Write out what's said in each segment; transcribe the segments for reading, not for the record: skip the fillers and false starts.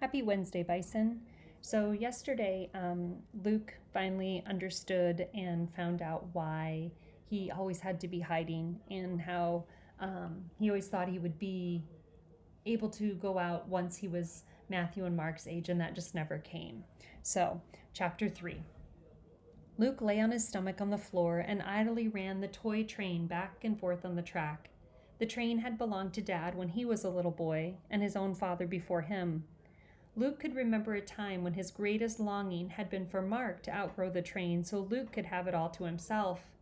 Happy Wednesday, Bison. So, yesterday, Luke finally understood and found out why he always had to be hiding and how he always thought he would be able to go out once he was Matthew and Mark's age, and that just never came. So, chapter 3. Luke lay on his stomach on the floor and idly ran the toy train back and forth on the track. The train had belonged to Dad when he was a little boy, and his own father before him. Luke could remember a time when his greatest longing had been for Mark to outgrow the train so Luke could have it all to himself.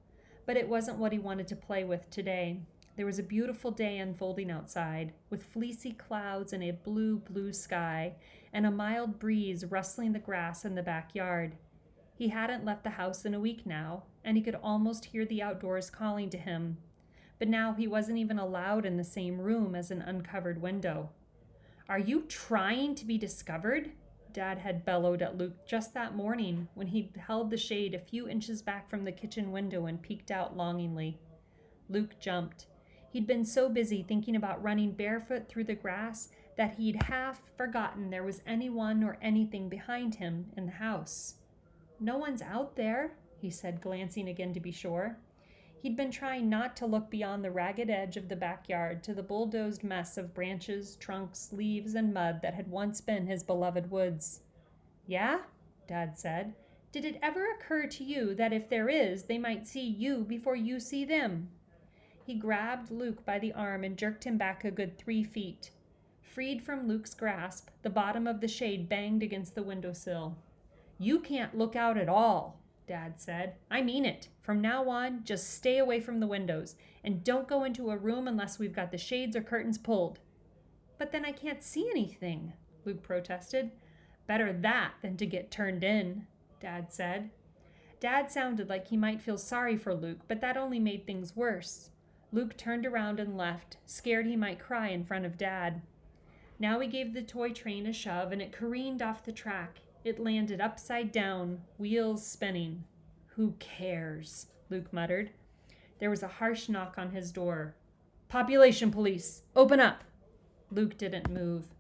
But it wasn't what he wanted to play with today. There was a beautiful day unfolding outside, with fleecy clouds and a blue, blue sky, and a mild breeze rustling the grass in the backyard. He hadn't left the house in a week now, and he could almost hear the outdoors calling to him. But now he wasn't even allowed in the same room as an uncovered window. "Are you trying to be discovered?" Dad had bellowed at Luke just that morning when he held the shade a few inches back from the kitchen window and peeked out longingly. Luke jumped. He'd been so busy thinking about running barefoot through the grass that he'd half forgotten there was anyone or anything behind him in the house. "No one's out there," he said, glancing again to be sure. He'd been trying not to look beyond the ragged edge of the backyard to the bulldozed mess of branches, trunks, leaves, and mud that had once been his beloved woods. "Yeah?" Dad said. "Did it ever occur to you that if there is, they might see you before you see them?" He grabbed Luke by the arm and jerked him back a good 3 feet. Freed from Luke's grasp, the bottom of the shade banged against the windowsill. "You can't look out at all," Dad said. "I mean it. From now on, just stay away from the windows, and don't go into a room unless we've got the shades or curtains pulled." "But then I can't see anything," Luke protested. "Better that than to get turned in," Dad said. Dad sounded like he might feel sorry for Luke, but that only made things worse. Luke turned around and left, scared he might cry in front of Dad. Now he gave the toy train a shove, and it careened off the track. It landed upside down, wheels spinning. "Who cares?" Luke muttered. There was a harsh knock on his door. "Population police, open up!" Luke didn't move.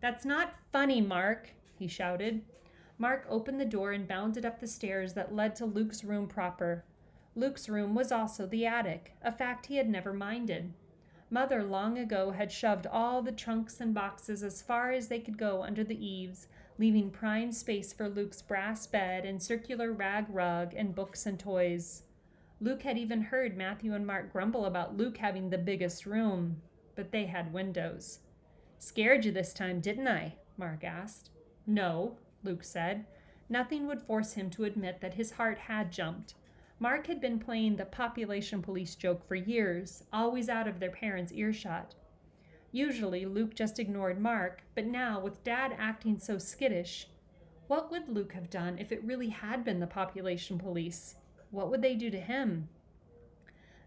"That's not funny, Mark," he shouted. Mark opened the door and bounded up the stairs that led to Luke's room proper. Luke's room was also the attic, a fact he had never minded. Mother long ago had shoved all the trunks and boxes as far as they could go under the eaves, leaving prime space for Luke's brass bed and circular rag rug and books and toys. Luke had even heard Matthew and Mark grumble about Luke having the biggest room, but they had windows. "Scared you this time, didn't I?" Mark asked. "No," Luke said. Nothing would force him to admit that his heart had jumped. Mark had been playing the population police joke for years, always out of their parents' earshot. Usually, Luke just ignored Mark, but now, with Dad acting so skittish, what would Luke have done if it really had been the population police? What would they do to him?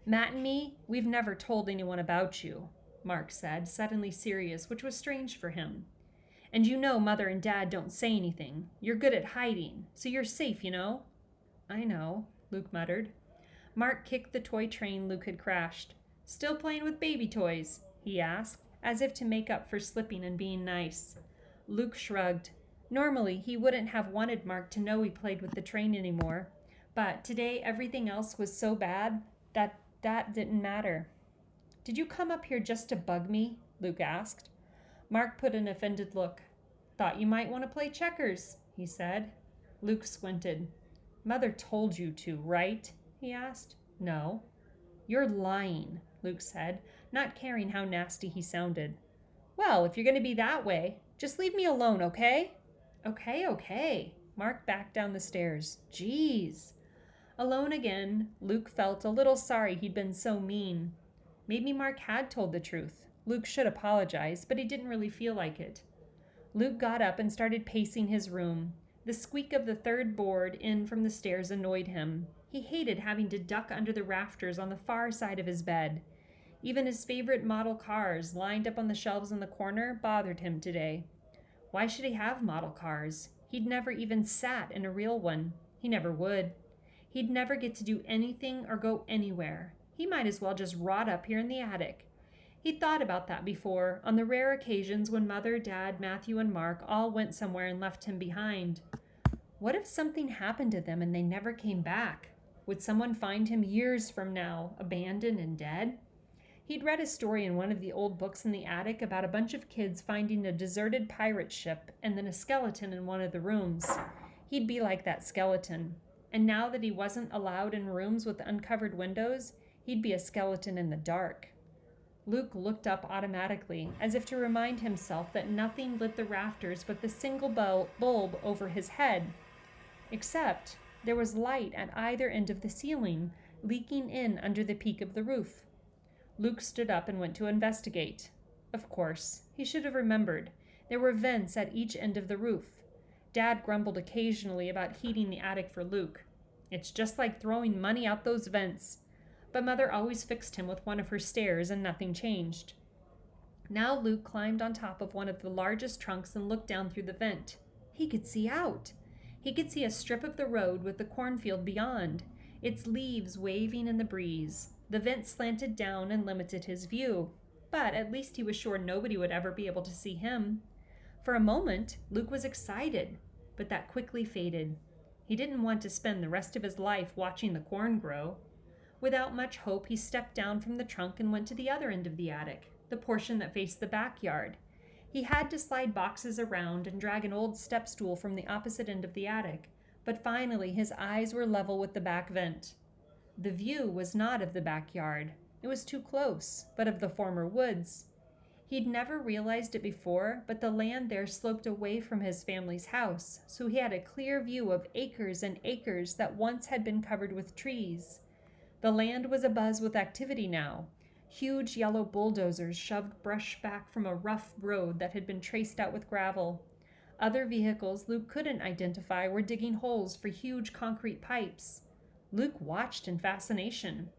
"Matt and me, we've never told anyone about you," Mark said, suddenly serious, which was strange for him. "And you know Mother and Dad don't say anything. You're good at hiding, so you're safe, you know." "I know," Luke muttered. Mark kicked the toy train Luke had crashed. "Still playing with baby toys?" he asked, as if to make up for slipping and being nice. Luke shrugged. Normally, he wouldn't have wanted Mark to know he played with the train anymore, but today everything else was so bad that didn't matter. "Did you come up here just to bug me?" Luke asked. Mark put an offended look. "Thought you might want to play checkers," he said. Luke squinted. "Mother told you to, right?" he asked. "No." "You're lying," Luke said, not caring how nasty he sounded. "Well, if you're going to be that way, just leave me alone, okay?" Okay. Mark backed down the stairs. "Geez." Alone again, Luke felt a little sorry he'd been so mean. Maybe Mark had told the truth. Luke should apologize, but he didn't really feel like it. Luke got up and started pacing his room. The squeak of the third board in from the stairs annoyed him. He hated having to duck under the rafters on the far side of his bed. Even his favorite model cars, lined up on the shelves in the corner, bothered him today. Why should he have model cars? He'd never even sat in a real one. He never would. He'd never get to do anything or go anywhere. He might as well just rot up here in the attic. He'd thought about that before, on the rare occasions when Mother, Dad, Matthew, and Mark all went somewhere and left him behind. What if something happened to them and they never came back? Would someone find him years from now, abandoned and dead? He'd read a story in one of the old books in the attic about a bunch of kids finding a deserted pirate ship and then a skeleton in one of the rooms. He'd be like that skeleton. And now that he wasn't allowed in rooms with uncovered windows, he'd be a skeleton in the dark. Luke looked up automatically, as if to remind himself that nothing lit the rafters but the single bulb over his head. Except there was light at either end of the ceiling, leaking in under the peak of the roof. Luke stood up and went to investigate. Of course, he should have remembered. There were vents at each end of the roof. Dad grumbled occasionally about heating the attic for Luke. It's just like throwing money out those vents. But Mother always fixed him with one of her stairs and nothing changed. Now Luke climbed on top of one of the largest trunks and looked down through the vent. He could see out. He could see a strip of the road with the cornfield beyond, its leaves waving in the breeze. The vent slanted down and limited his view, but at least he was sure nobody would ever be able to see him. For a moment, Luke was excited, but that quickly faded. He didn't want to spend the rest of his life watching the corn grow. Without much hope, he stepped down from the trunk and went to the other end of the attic, the portion that faced the backyard. He had to slide boxes around and drag an old step stool from the opposite end of the attic, but finally his eyes were level with the back vent. The view was not of the backyard. It was too close, but of the former woods. He'd never realized it before, but the land there sloped away from his family's house, so he had a clear view of acres and acres that once had been covered with trees. The land was abuzz with activity now. Huge yellow bulldozers shoved brush back from a rough road that had been traced out with gravel. Other vehicles Luke couldn't identify were digging holes for huge concrete pipes. Luke watched in fascination.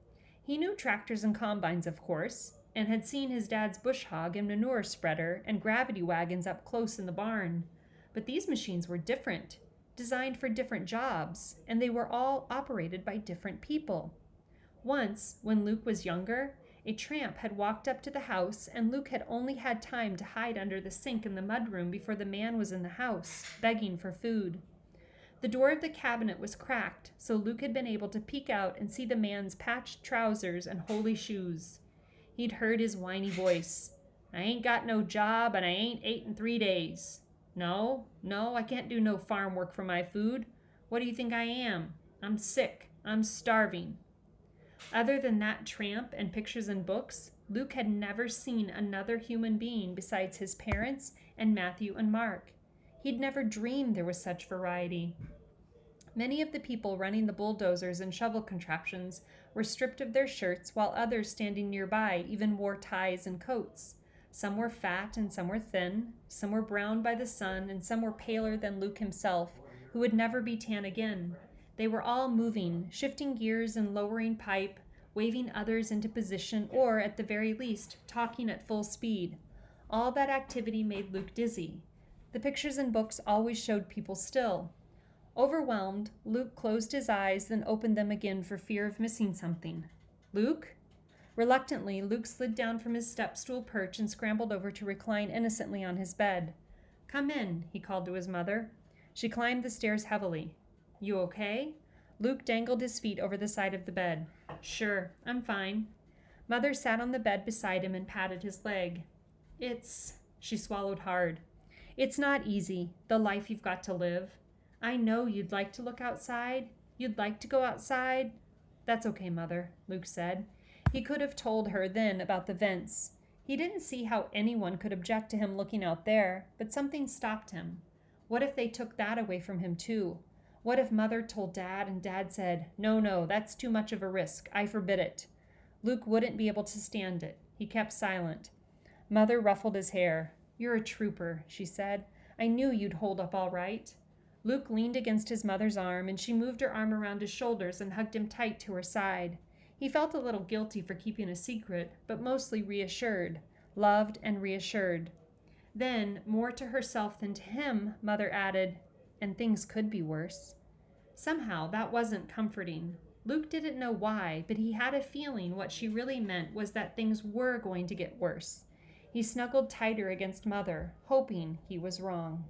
He knew tractors and combines, of course, and had seen his dad's bush hog and manure spreader and gravity wagons up close in the barn. But these machines were different, designed for different jobs, and they were all operated by different people. Once, when Luke was younger, a tramp had walked up to the house, and Luke had only had time to hide under the sink in the mudroom before the man was in the house, begging for food. The door of the cabinet was cracked, so Luke had been able to peek out and see the man's patched trousers and holey shoes. He'd heard his whiny voice. "I ain't got no job, and I ain't ate in 3 days. No, I can't do no farm work for my food. What do you think I am? I'm sick. I'm starving." Other than that tramp and pictures in books, Luke had never seen another human being besides his parents and Matthew and Mark. He'd never dreamed there was such variety. Many of the people running the bulldozers and shovel contraptions were stripped of their shirts, while others standing nearby even wore ties and coats. Some were fat and some were thin, some were browned by the sun, and some were paler than Luke himself, who would never be tan again. They were all moving, shifting gears and lowering pipe, waving others into position, or, at the very least, talking at full speed. All that activity made Luke dizzy. The pictures in books always showed people still. Overwhelmed, Luke closed his eyes, then opened them again for fear of missing something. "Luke?" Reluctantly, Luke slid down from his step-stool perch and scrambled over to recline innocently on his bed. "Come in," he called to his mother. She climbed the stairs heavily. "You okay?" Luke dangled his feet over the side of the bed. "Sure, I'm fine." Mother sat on the bed beside him and patted his leg. She swallowed hard. "It's not easy, the life you've got to live. I know you'd like to look outside. You'd like to go outside." "That's okay, Mother," Luke said. He could have told her then about the vents. He didn't see how anyone could object to him looking out there, but something stopped him. What if they took that away from him too? What if Mother told Dad and Dad said, No, that's too much of a risk. I forbid it." Luke wouldn't be able to stand it. He kept silent. Mother ruffled his hair. "You're a trooper," she said. "I knew you'd hold up all right." Luke leaned against his mother's arm, and she moved her arm around his shoulders and hugged him tight to her side. He felt a little guilty for keeping a secret, but mostly reassured, loved and reassured. Then, more to herself than to him, Mother added, "And things could be worse." Somehow, that wasn't comforting. Luke didn't know why, but he had a feeling what she really meant was that things were going to get worse. He snuggled tighter against Mother, hoping he was wrong.